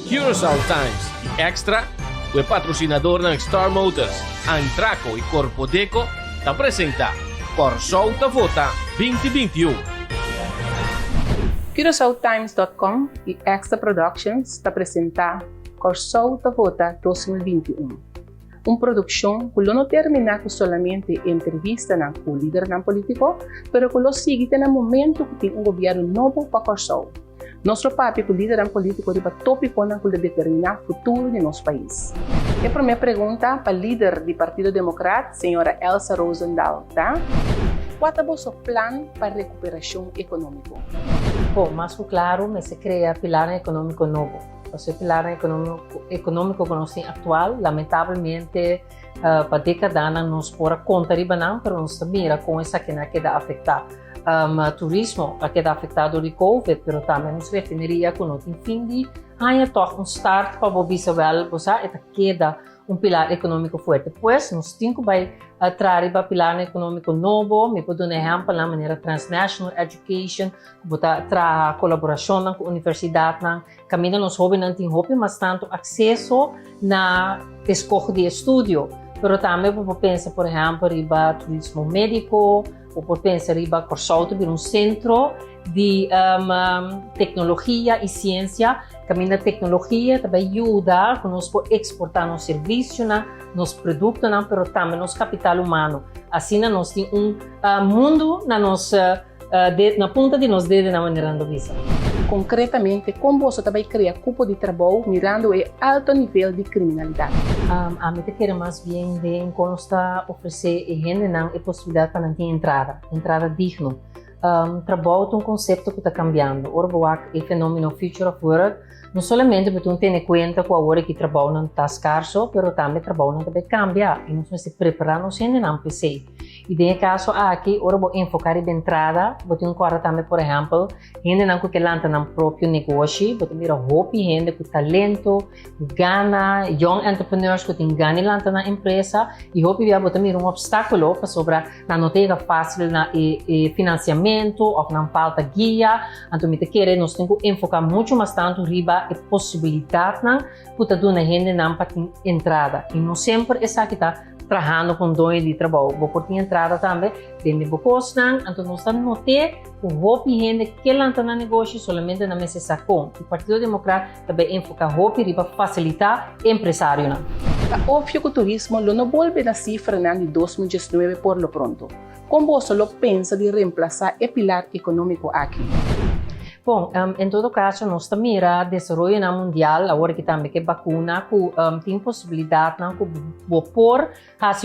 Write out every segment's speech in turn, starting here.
Curaçao Times e Extra, o patrocinador ng Star Motors, ang Traco e Corpo Deco, te apresenta Curaçao Vota 2021. CuraçaoTimes.com e Extra Productions te apresenta Curaçao Vota 2021. Uma produção que não termina com somente entrevista com o líder político, mas que sigue no momento que tem governo novo para Curaçao. Nosso papel como líder político é tópico que determinar o futuro de nosso país. E a primeira pergunta para o líder do Partido Democrata, senhora Elsa Rosendahl, tá? Qual é o seu plano para a recuperação econômica? Bom, mais claro, se cria pilar econômico novo. O pilar econômico que nós temos atual, lamentavelmente, para décadas nos pôr conta de banana, mas nós mira com essa que queda afetar. Turismo que queda afetado de Covid, mas também nos referiria com o fim de toch start para o visual, e queda pilar econômico forte. Pois, nós temos que trazer pilar econômico novo, me pode dar exemplo na maneira transnational education, botar colaboração com a universidade, caminho nos hobby não tem hobby, mas tanto acesso na escola de estudo. Pero também vou pensar, por exemplo, riba turismo médico, ou por pensar riba Curaçao ter centro de tecnologia e ciência. Caminho da tecnologia também ajuda conosco a exportar nos serviços, nos produtos, mas também nos capital humano. Assim, nós temos mundo na ponta de nos dedos na maneira de vista. Concretamente, como você também cria grupo de trabalho mirando o alto nível de criminalidade? A mim quer mais bem de constar oferecer a gente a possibilidade para ter entrada digna. Trabalho é um conceito que está cambiando. Ora, o fenômeno Future of Work não somente porque tem em conta que a hora que trabalho não está escasso, mas também trabalho não também cambia e nós se preparamos ainda não PC. E nesse caso aqui, ora vou enfocar em entrada, vou ter agora também, por exemplo, gente não que lança no próprio negócio, vou ter hobby, gente com talento, gana, young entrepreneurs que tem gana lança na empresa e hobby vou ter obstáculo para sobre não ter fácil na financiamento ou não falta guia, então me querer nós temos que enfocar muito mais tanto riba a possibilidade para dar a gente não para ter entrada e não sempre essa que está trabalhando com dois de trabalho. Vou por ter entrada também, dentro do custo, então nós estamos notando que o hobby gente que lança no negócio somente na mesa sacou. O Partido Democrata também enfoca hobby para facilitar empresário. É óbvio que o turismo não volve na cifra de 2019 por lo pronto. Como você pensa de reemplazar o pilar econômico aqui? Bom, em todo caso, nós também o desenvolvimento mundial, agora que também que vacuna, tem possibilidade de pôr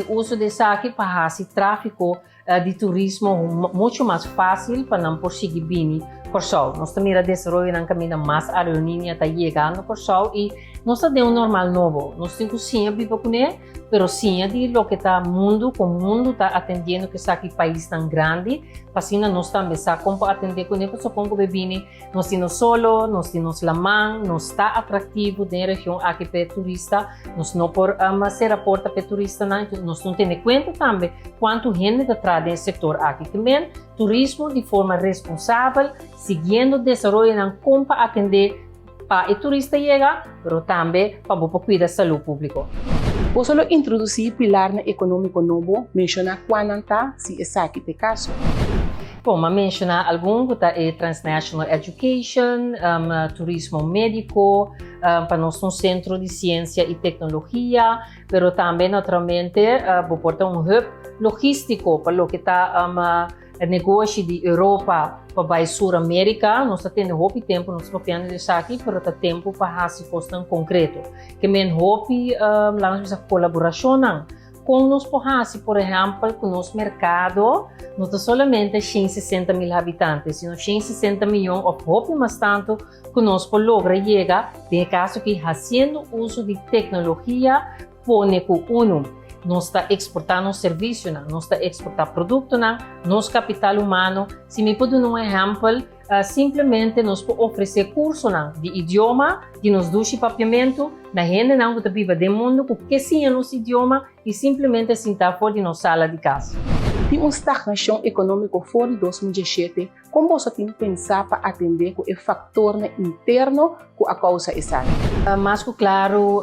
o uso dessa aqui para fazer tráfico de turismo muito mais fácil para não conseguir vir Curaçao. Nós também desenvolvemos um caminho mais aerolínea está chegando a Curaçao e nós temos um normal novo. Nós temos sim a viver com ele, mas sim de lo que está mundo, como o mundo está atendendo que está aqui país tão grande, assim nós também sabemos atender com ele, porque supongo que nós temos solo, nós temos la mão, nós está atrativo na região aqui para turista, nós não por ser a porta para turista, nós não temos conta também quanto gente está nesse setor aqui também, turismo de forma responsável, seguindo o desenvolvimento como para atender para o turista chegar, mas também para cuidar da saúde pública. Você introduzir pilar econômico novo, mencionar quanto se essa aqui é caso? Bom, mas mencionar algum que é transnational education, turismo médico, para nós um centro de ciência e tecnologia, mas também naturalmente vou portar hub logístico para o que está negócio de Europa para a Sul-América, nós temos hobby tempo, nós copiando isso aqui, mas tem tempo para fazer coisa concreto. Que men hobby, lá nós colaboração com nós por exemplo, com o nosso mercado, não é somente 160 mil habitantes, sino 160 milhões de hobby, mas tanto que nós logra chegar, de caso que fazendo uso de tecnologia, põe com nós está exportando serviço, nós está exportando produto, nosso capital humano. Se me pode dar um exemplo, simplesmente nós podemos oferecer curso de idioma, de nos doce papiamento, na gente não que vive do mundo, que sim é nosso idioma e simplesmente sentar fora de nossa sala de casa. de uma estagnação econômica fora de 2017, como você tem que pensar para atender com o fator interno que a causa essa? Mas claro,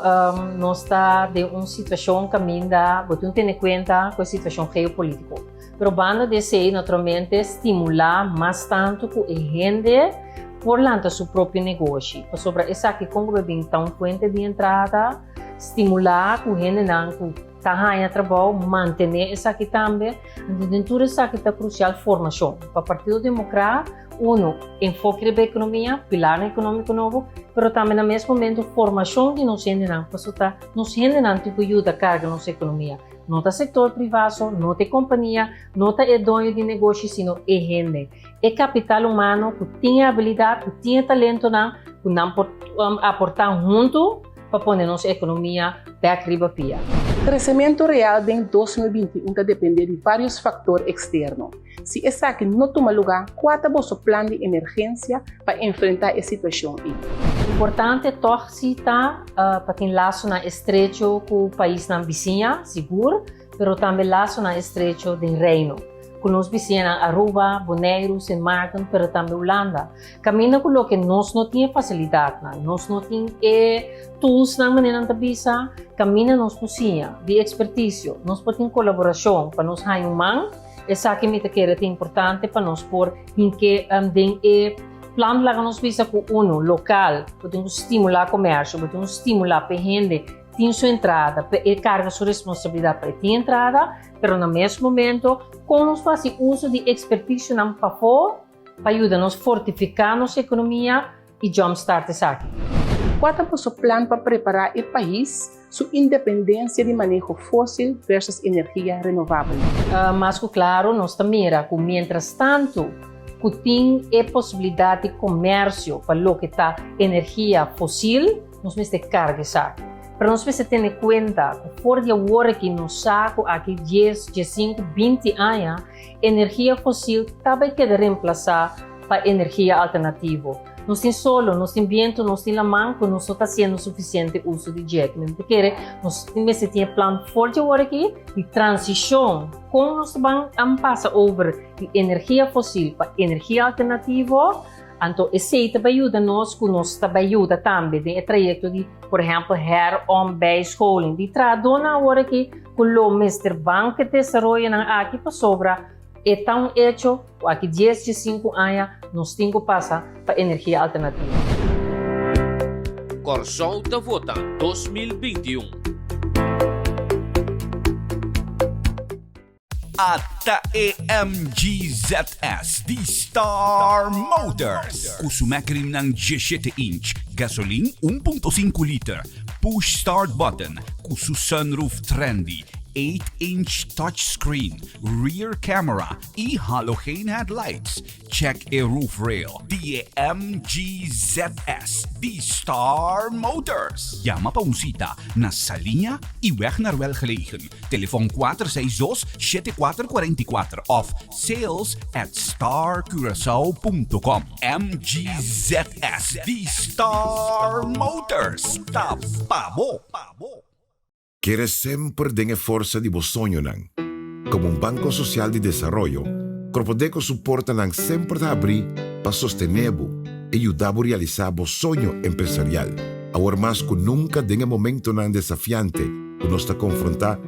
nós está de uma situação que ainda tem que ter em conta com a situação geopolítica. Pero banda deseja naturalmente estimular mais tanto que a gente por lança seu próprio negócio. Sobre essa que como bem tão conta de entrada, estimular que a gente não está trabalho, manter essa aqui também, dentro dessa aqui está crucial formação. Para o Partido Democrata, enfoque da economia, pilar econômico novo, mas também no mesmo momento formação de nós ainda nos ainda tipo ajuda a carga nossa economia. Não está setor privado, não tem companhia, não está dono de negócio, sino é gente. É capital humano que tem habilidade, que tem talento, que não pode aportar junto para pôr nossa economia para a pia. O crescimento real em 2021 está depender de vários fatores externos. Se essa aqui não toma lugar, qual é o seu plano de emergência para enfrentar a situação? Importante é torcer para ter laço na estreito com o país na vizinha, seguro, mas também laço na estreito do reino. Com os vizinhos Aruba, Bonaire, Sint Maarten, mas também Holanda. Caminha com o que nós não temos facilidade, nós não temos tools na maneira de visa, caminha nos cozinha, de expertise, nós podemos colaboração para nos ganhar mão. Essa aqui é importante para nós pôr em que plano lá nos visa com local, podemos estimular o comércio, podemos estimular para a gente tem sua entrada, carga sua responsabilidade para ter entrada, mas no mesmo momento, como nós fazemos uso de expertise na favor, para ajudar-nos a fortificar nossa economia e jumpstart essa aqui. Qual é o seu plano para preparar o país sua independência de manejo fóssil versus energia renovável? Mas claro, nós também mira que, mientras tanto, que tem a possibilidade de comércio para o que está energia fóssil, nós temos que carga essa aqui. Para nós precisamos ter em conta que fora de agora que nos saco aqui 10, 15, 20 anos, energia fóssil também quer reemplaçar para energia alternativa. Nós temos solo, nós temos vento, nós temos a mão, que nós está sendo suficiente uso de jet. Nós temos que ter plano forte agora aqui de transição. Como nós vamos passar over de energia fóssil para energia alternativa, então, esse também ajuda nós, que nós também ajuda também no trajeto de, por exemplo, home-based de traduzir agora que o Mr. Bank que desenvolve aqui para sobra é tão hecho, aqui 10, 15 anos, nós temos que passar para energia alternativa. Consulta Vota 2021. At EMGZS de Star Motors. Kusumakrim ng 17-inch, gasoline 1.5 liter, push start button, kusu sunroof trendy, 8-inch touchscreen, rear camera, e-halogen headlights. Check a roof rail. DMGZS, D-Star Motors. Llama pa unsita na sa linya iwek na ruel gelegen. Telefoon 462-7444 of sales@starcuracao.com. MGZS, D-Star Motors. Tapabo. ¿Quieres sempre dengue força de sonho nang? Como um banco social de desarrollo, Corpodeco suporta nang sempre a abrir para sostenerbo e ajudar a realizar o sonho empresarial. Agora mais que nunca dengue momento nang desafiante que nos está confrontar,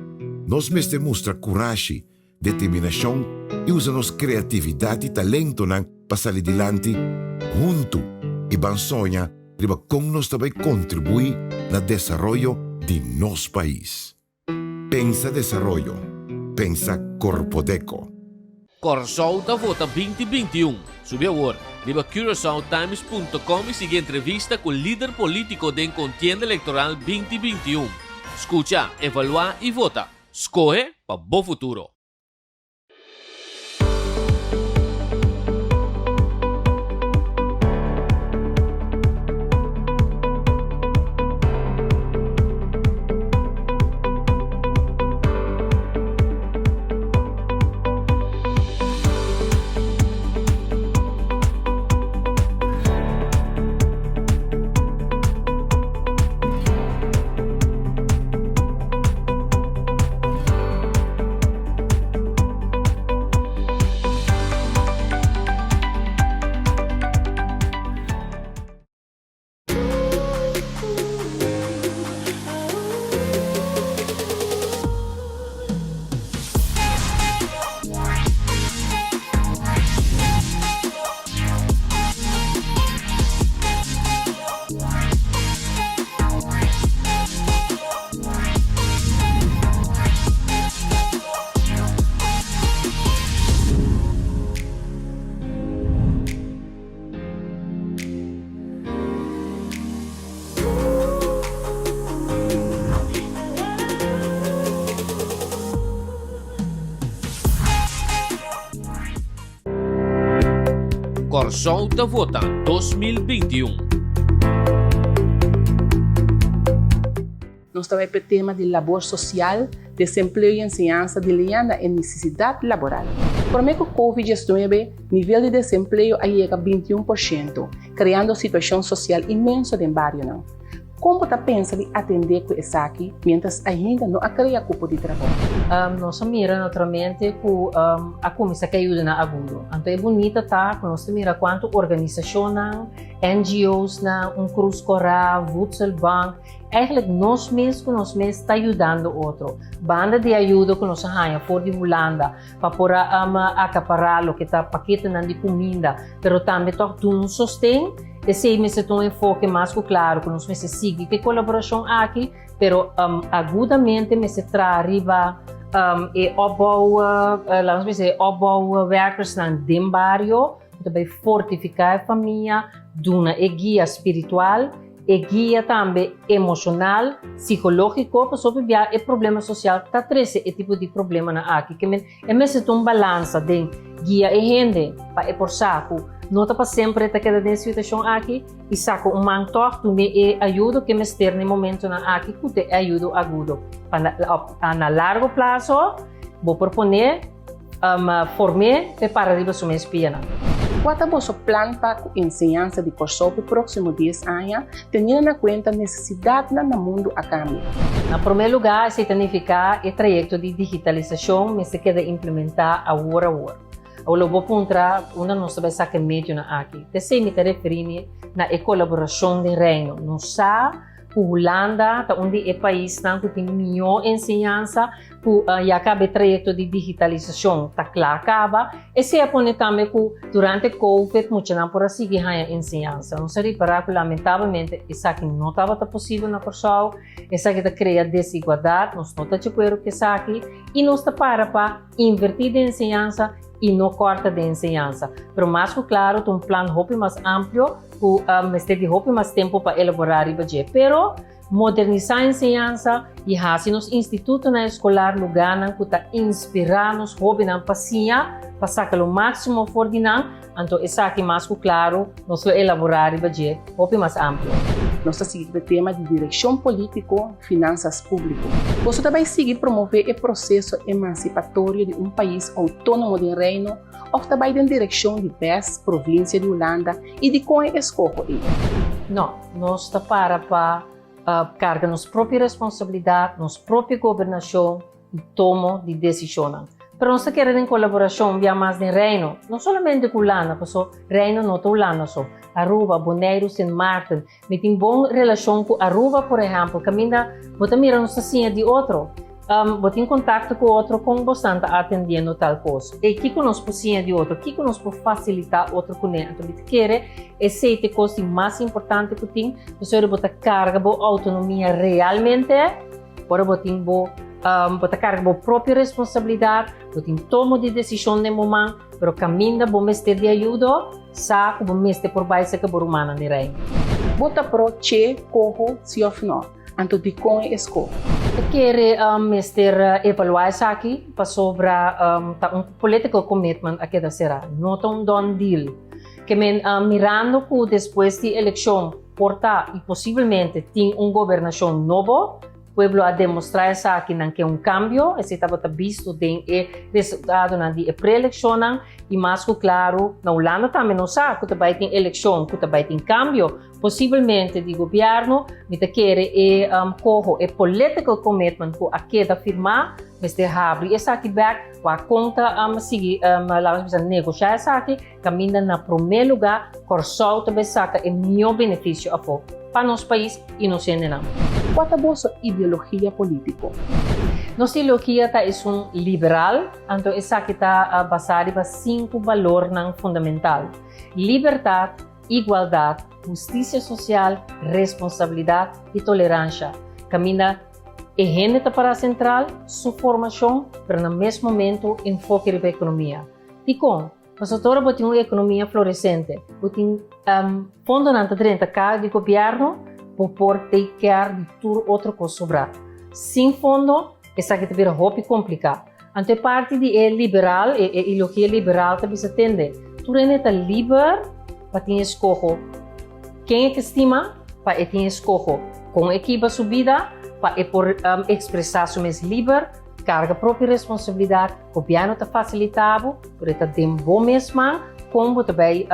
nós mesmo mostra coragem, determinação e usa nossa criatividade e talento nang para sair adiante junto e ban sonha riba como nós também contribuir no desenvolvimento de nosso país. Pensa desarrollo. Pensa Corpodeco. Consulta Vota 2021. Sube agora. Viva CuraçaoTimes.com e siga entrevista com o líder político da contienda eleitoral 2021. Escucha, evalúa e vota. Escoge para bom futuro. Corsol da Vota 2021. Nós também para o tema de labor social, desemprego e ensinança de liando em necessidade laboral. Por meio do Covid-19, o nível de desemprego chega a 21%, criando situação social imensa no bairro. Como você pensa de atender com isso aqui, mientras ainda não cria cupo de trabalho? Nós mira naturalmente com a comissão que ajuda na agudo. Então é bonita tá, nós mira quanto organização, NGOs, Cruz Coral, Voedsel Bank, eigenlijk nós mesmos está ajudando outro. Banda de ajuda que nós ganha for de Holanda, para acaparar o que está paquete de comida, mas também toca um sostém. Esse é um enfoque mais claro que nós seguimos que colaboração aqui, pero agudamente me se arriba e opbouw werkers na dem barrio, também fortificar a família, duna e guia espiritual, e guia também emocional, psicológico, para sobreviver o problema social, tá treze e tipo de problema na aqui, que é mesmo um balança de guia e gente para por saco. Nota para sempre que cada situação aqui e saco mantor tu me ajuda que me ester no momento na aqui que te ajuda agudo. Na largo prazo vou proponer formar para arriba sua espia. Qual é o seu plano para a ensinança de Corsol para os próximos 10 anos, tendo em conta a necessidade no mundo a cambio? Na primeiro lugar, se significa o projeto de digitalização que se quer implementar a hora. Eu vou pontuar uma nossa vez que médio na aqui. Te me referi na colaboração de reino. Não só com Holanda, onde é país que tem melhor ensinança, que acaba o projeto de digitalização, tá claro acaba. E se apone também que durante o Covid, muito não por seguir a ensinança. Não se reparar que lamentavelmente isso aqui não estava possível na Corsol, isso aqui cria desigualdade, nós não estamos de acordo com isso aqui, e nós para invertir a ensinança e não corta de ensinança. Pero mais claro, tem um plano mais amplo, que de mais tempo para elaborar e budget. Pero modernizar a ensinança e assim nos institutos escolar lugar que está inspirar nos jovens na paciência para sacar o máximo for de não, então isso aqui mais claro, nós elaborar e budget mais amplo. Nós seguimos o tema de direção política e finanças públicas. Você também seguir promover o processo emancipatório de um país autônomo de reino, ou também na direção de 10 províncias de Holanda e de como escolhe ele? Não, nós está para carga nossa própria responsabilidade, nossa própria governação e tomo de decisão. Pero nós queremos em colaboração via mais de reino, não somente com Holanda, porque reino não é Holanda só. Aruba, Bonaire, Sint Maarten, met een boa relação com Aruba, por exemplo, caminha, você mira nos assim de outro, você em contato com outro, com bastante atendendo tal coisa. E que nós possíamos de outro, que nós podemos facilitar outro com ele. Então, você quer esse coisa mais importante que tem, você você carga a autonomia realmente, para você botar carga a própria responsabilidade, você toma de decisão no momento, mas caminha bom mestre de ajuda, saco bom mestre por baixo que por humana de rei. Bota pro che corro se of no, anto de com esco. Eu quero mestre evaluar isso aqui para sobre political commitment aqui da será, não um done deal. Que mirando que depois da eleição porta e possivelmente tem governação novo, pueblo a demonstrar essa aqui que cambio, esse estava visto de resultado na de pré-eleição e mais claro, na Holanda também não sabe que também tem eleição, que também tem cambio, possivelmente de governo, me quer corro political commitment que aqui da firma, mas de abre essa aqui back, a conta seguir negociar essa aqui, caminha na primeiro lugar, Corsol também saca é meu benefício para nosso país e não se não. Qual é a vossa ideologia política? Nossa ideologia é liberal, então essa aqui está baseada em 5 valores fundamentais: liberdade, igualdade, justiça social, responsabilidade e tolerância. Caminha e gente para a central, sua formação, mas no mesmo momento enfoque na economia. E como? Nós agora temos uma economia florescente, temos fundo na cada de governo por take care de tudo outra coisa sobrar. Sem fundo, essa aqui também é muito complicado. Então, parte de liberal, e ideologia liberal também se atende. Tu é livre para ter escolho quem é que estima, para ter escolho com equipa subida, para por expressar sua livre, carga própria responsabilidade, o governo está facilitado, por isso tem bom mesmo, como também,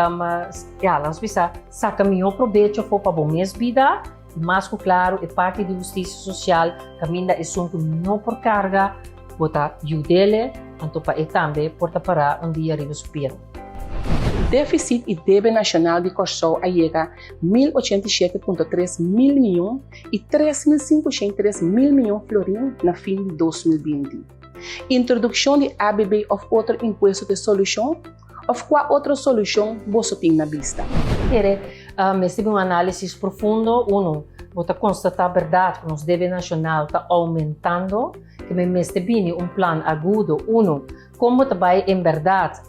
nós precisamos sacar melhor proveito para bom mesmo vida, mas claro, é parte da justiça social, caminha é assunto não por carga, botar ajudá-le, então para também porta para dia arriba superior. Déficit e débito nacional de Corsol chega a 1.087,3 mil milhões e 3.503 mil milhões florins na fim de 2020. Introdução de ABB ou outro imposto de solução, ou qual outra solução você tem na vista? Mas uma análise profundo, vou constatar a verdade que o débito nacional está aumentando, que me tem plano agudo, como também, em verdade,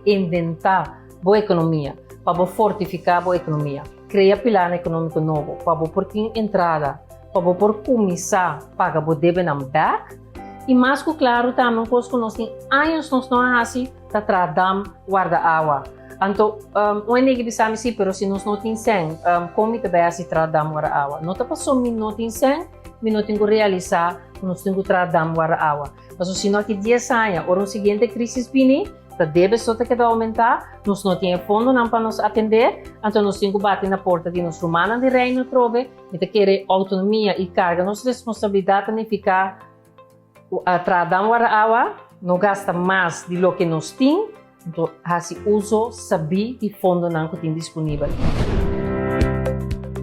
reinventar a economia, para fortificar a economia, criar pilar econômico novo, para pôr entrada, para pôr começar a pagar o débito back, e mais claro também, porque nós temos anos nós não assim, está tratando guarda-água. Então, o que pensamos sim, mas se nós não temos como também assim tratamos guarda-água, não está passando não temos não temos que realizar, nós temos que tratar guarda-água. Mas se nós temos 10 anos, ou a seguinte crise vem, a débito só tem que aumentar, nós não temos fundo para nos atender, então nós temos que bater na porta de nós humanos de reino trove, e querer autonomia e carga, nossa responsabilidade é ficar tratando guarda-água, não gasta mais do que nós temos, então assim uso saber de fundo que tem disponível.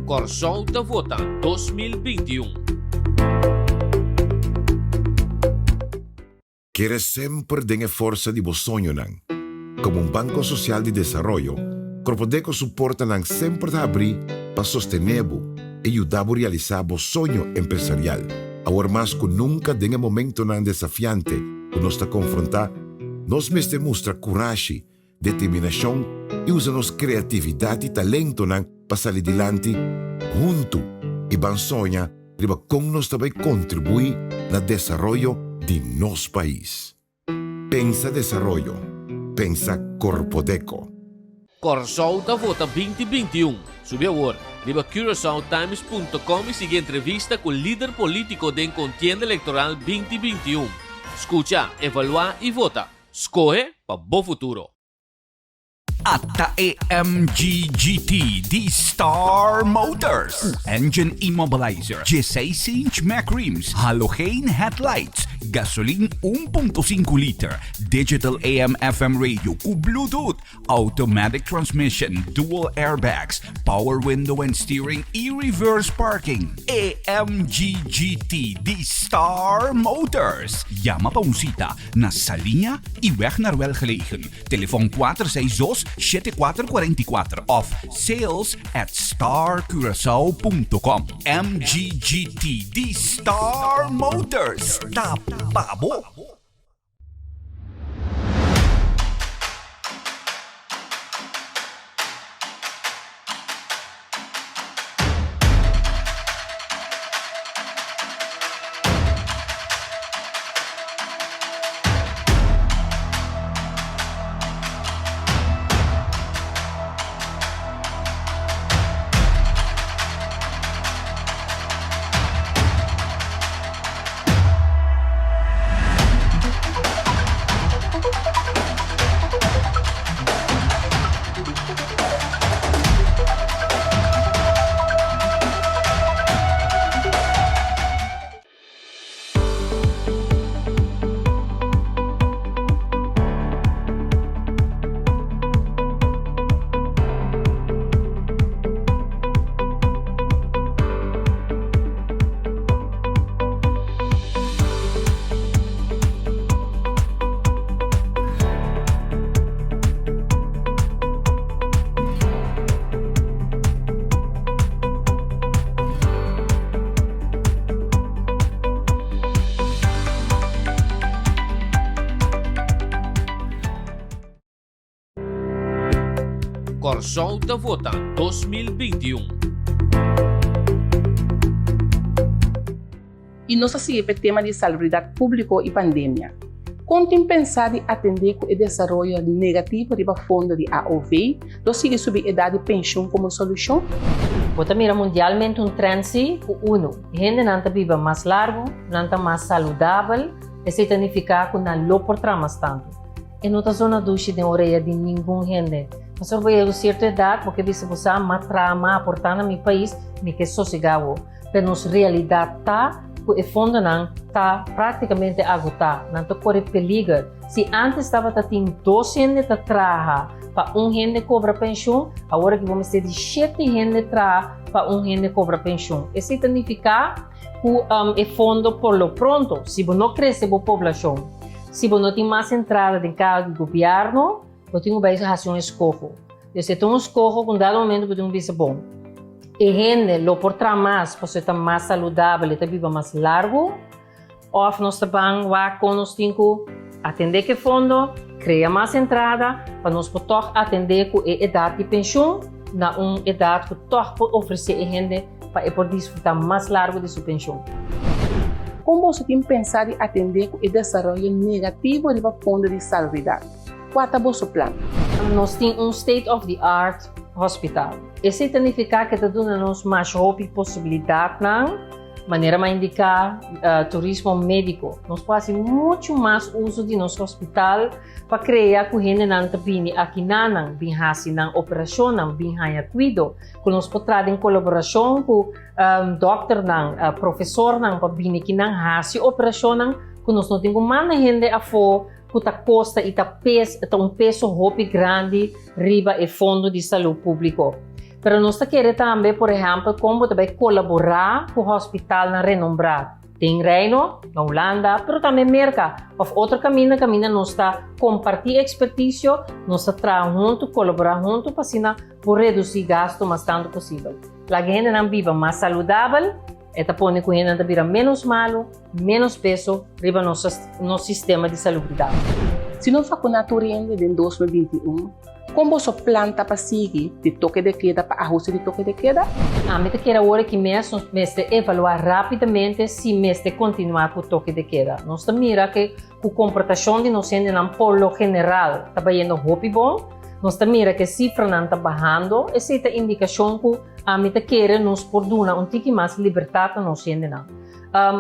Corsol da Vota 2021. Queres sempre ter força de sonho nang. Como Banco Social de Desarrollo, Corpodeco suporta nang sempre abrir para sostener e ajudar a realizar o sonho empresarial. Agora mais que nunca tem momento nang desafiante que nos está confrontar, nós mesmo mostra coragem, determinação e usa nossa criatividade e talento nang para sair adiante junto e ban sonha riba com nós também contribuir no desenvolvimento de nosso país. Pensa Desarrollo. Pensa Corpodeco. Corsol da Vota 2021. Sube agora. Liba CuraçaoTimes.com e siga entrevista com o líder político da contienda eleitoral 2021. Escucha, evalua e vota. Escolhe para bom futuro. At AMG GT D-Star Motors. Engine immobilizer, 16-inch Mac rims, halogen headlights, gasoline 1.5 liter, digital AM/FM radio ku Bluetooth, automatic transmission, dual airbags, power window and steering, e-reverse parking. AMG GT D-Star Motors. Llama pa unsita na sa linya i weg Naruel gelegen. Telefoon 462-7444 of sales@starcuracao.com. MGGT D-Star Motors. Tapabo. Corsol da Vota 2021. E nós seguimos o tema de salubridade pública e pandemia. Quando pensar em atender com o desenvolvimento negativo do fundo de AOV, do sigue subir a idade de pensão como solução? Bota mira mundialmente trend uno, gente não vive mais largo, não mais saudável, e se significa que não lo porta mais tanto. E não está zona duche de orelha de nenhum gente. Mas eu vou a certa idade, porque se você trama aportar no meu país, me que sossegado. Mas nossa realidade está, o fundo não está praticamente agotado, não está corre perigo. Se antes estava tendo 2 gente que trabalha para gente cobra pensão, agora que vamos ter 7 gente trabalha para gente cobra pensão. Isso significa que o fundo, por lo pronto, se não cresce a população, se não tem mais entrada de cargo do governo, eu tenho que fazer escojo. Se tem escojo, com dado momento, eu tenho que bom. E gente lo porta mais, para ser mais saudável, e viva mais largo, ou nós também vamos atender que fundo, criar mais entrada, para nós poder atender com a idade de pensão, na uma idade que pode oferecer a gente para poder desfrutar mais largo de sua pensão. Como você tem pensado em atender com o desenvolvimento negativo do fundo de saúde? Qual é o seu plano? Nós temos state-of-the-art hospital. Isso significa que temos mais possibilidade na maneira de indicar turismo médico. Nós fazemos muito mais uso de nosso hospital para criar que a gente não venha aqui não bem assim na operação, não bem cuido. Que nós podemos em colaboração com doctor não, professor não para vir aqui não fazer operação não, que nós não temos mais gente a for que a costa e a peso hobby grande riba e fundo de saúde público. Pero nós queremos também, por exemplo, como também colaborar com o hospital na renombrado. Tem Reino, na Holanda, pero também Merca. Of outro caminho nós está compartilhar expertise, nós está trabalhar junto, colaborar junto, para assim, por reduzir gasto mais tanto possível. A gente não vive mais saudável, eta pone que a gente vira menos malo, menos peso, riba nosso sistema de salubridade. Se não for com a natureza em 2021, como você planta para seguir de toque de queda para ajuste de toque de queda? A meta que era hora que nós evaluar rapidamente se nós continuar com o toque de queda. Nós mira que a comportação de nós não por general está indo bom. Nós mira que a cifra não está bajando. Essa é a indicação que a meta que nos por dar um pouco mais liberdade a nós não.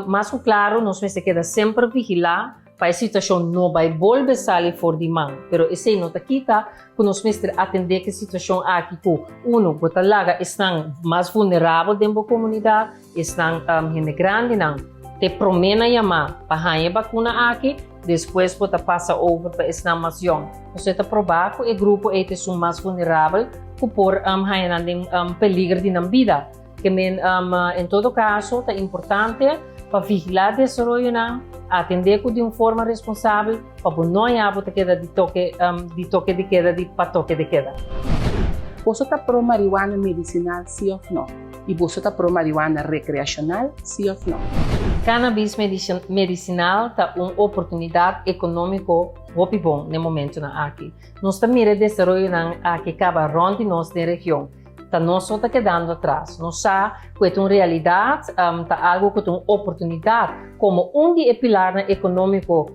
Mas claro, nós queda sempre vigilar para a situação não vai voltar a sair fora de mão. Mas esse não está aqui, que nós temos atender que a situação aqui, que o talaga estão mais vulneráveis dentro da comunidade, estão gente grande, não. Te promena chamar para a vacuna aqui, depois pode passar over para essa nação. Você está provar que o grupo é mais vulnerável, que por peligro de vida. Que em todo caso, é importante para vigilar o desenvolvimento, atender de forma responsável, para não haver queda de toque de queda, para toque de queda. Você está pro marihuana medicinal, sim ou não? E você está pro marihuana recreacional, sim ou não? Cannabis medicinal é uma oportunidade econômica muito bom no momento aqui. Nós também desenvolvemos aqui cada ronda nossa região. Nós está quedando atrás. Nós sabemos que é uma realidade, algo que é uma oportunidade, como de pilar econômico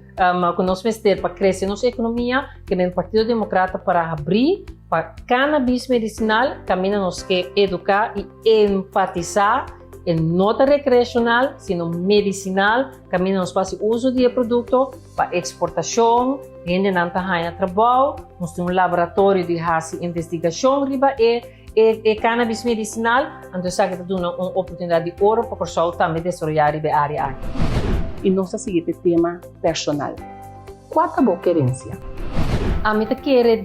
que nós vamos ter para crescer nossa economia, que é o Partido Democrata para abrir para cannabis medicinal, também nós que educar e enfatizar não recreacional, sino medicinal, também nós fazemos uso de produto para exportação, gente não está trabalho, nós temos um laboratório de investigação riba e cannabis medicinal, então sabe que é uma oportunidade de ouro para o pessoal também desenvolver a área aqui. E nosso seguinte tema personal. Qual é a boa querência? A meta quer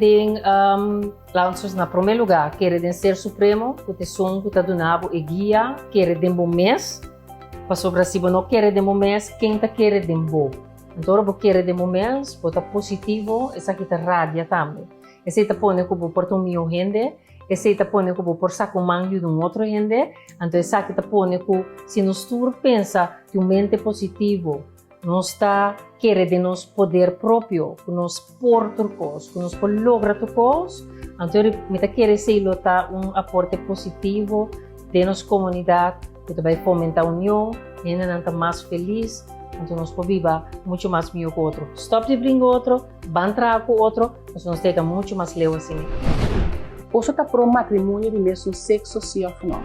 na primeiro lugar, quer ser supremo, que te som que te donava e guia, quer de bom mês, para sobre se não quer de bom mês, quem te quer de bom. Então, se quer de bom mês, pode estar positivo, essa aqui te radia também. Essa te põe como por um milhão de gente, esse te põe como por saco mango de outro gente, então essa que te põe como se nós pensa que um mente positivo nós está querendo de nos poder próprio, que nós por turcos, que nós por logra turcos, então me está querendo ser aporte positivo de nossa comunidade, que vai fomentar a união, ainda não está mais feliz, então nós podemos muito mais melhor que o outro. Stop de brincar outro, van trabalhar com o outro, nós temos muito mais leu assim. Você está pro matrimônio de mesmo sexo, sim ou não?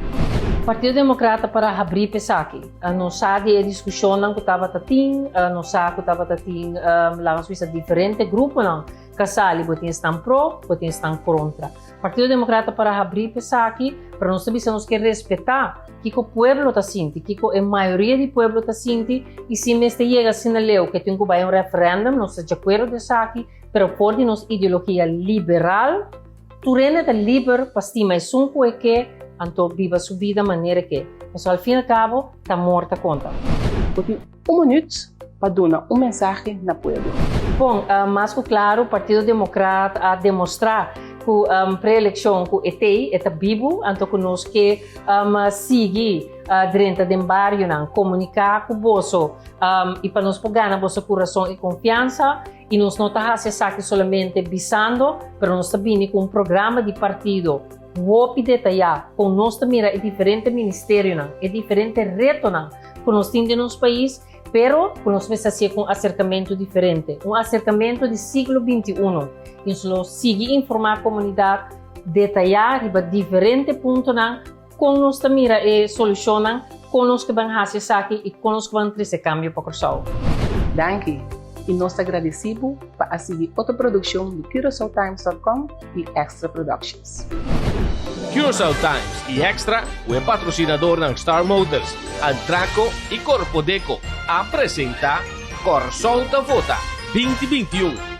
O Partido Democrata para abrir pesaqui. Não sabe a discussão não que estava tatin, não sabe que estava tatin lá nas vezes diferentes grupos não. Casali botem estão pro, botem estão contra. O Partido Democrata para abrir pesaqui, para nós saber se nós quer respeitar que o povo está sinti, que a maioria do povo está sinti, e se mesmo chega assim na lei que tem que vai um referendum, nós estamos de acordo com isso, mas por nossa ideologia liberal, tu é livre para estimar isso é que então viva sua vida da maneira que, mas ao fim e ao cabo, está morta conta. Tem 1 minuto para dar mensagem na povo. Bom, mais que claro, o Partido Democrata a demonstrar que a pré-eleição que ETI é vivo, então que nós que seguir dentro do barrio, comunicar com você e para nós ganhar nosso coração e confiança e nós não estamos somente visando, mas nós também com um programa de partido muito detalhado, com nós mira é diferente ministério, é diferente reto que nós temos no nosso país, pero que nós precisamos com um acercamento diferente, um acercamento do século XXI. E nós seguimos informar a comunidade, detalhar riba diferentes pontos, com nós mira e solucionam, com nós que vamos fazer aqui e com nós que vamos trazer cambio para o Curaçao. Danke. E nós agradecemos para seguir outra produção do CuraçaoTimes.com e Extra Productions. Curaçao Times e Extra é patrocinador ng Star Motors, Antraco e Corpo Deco. Apresenta Corsol da Vota 2021.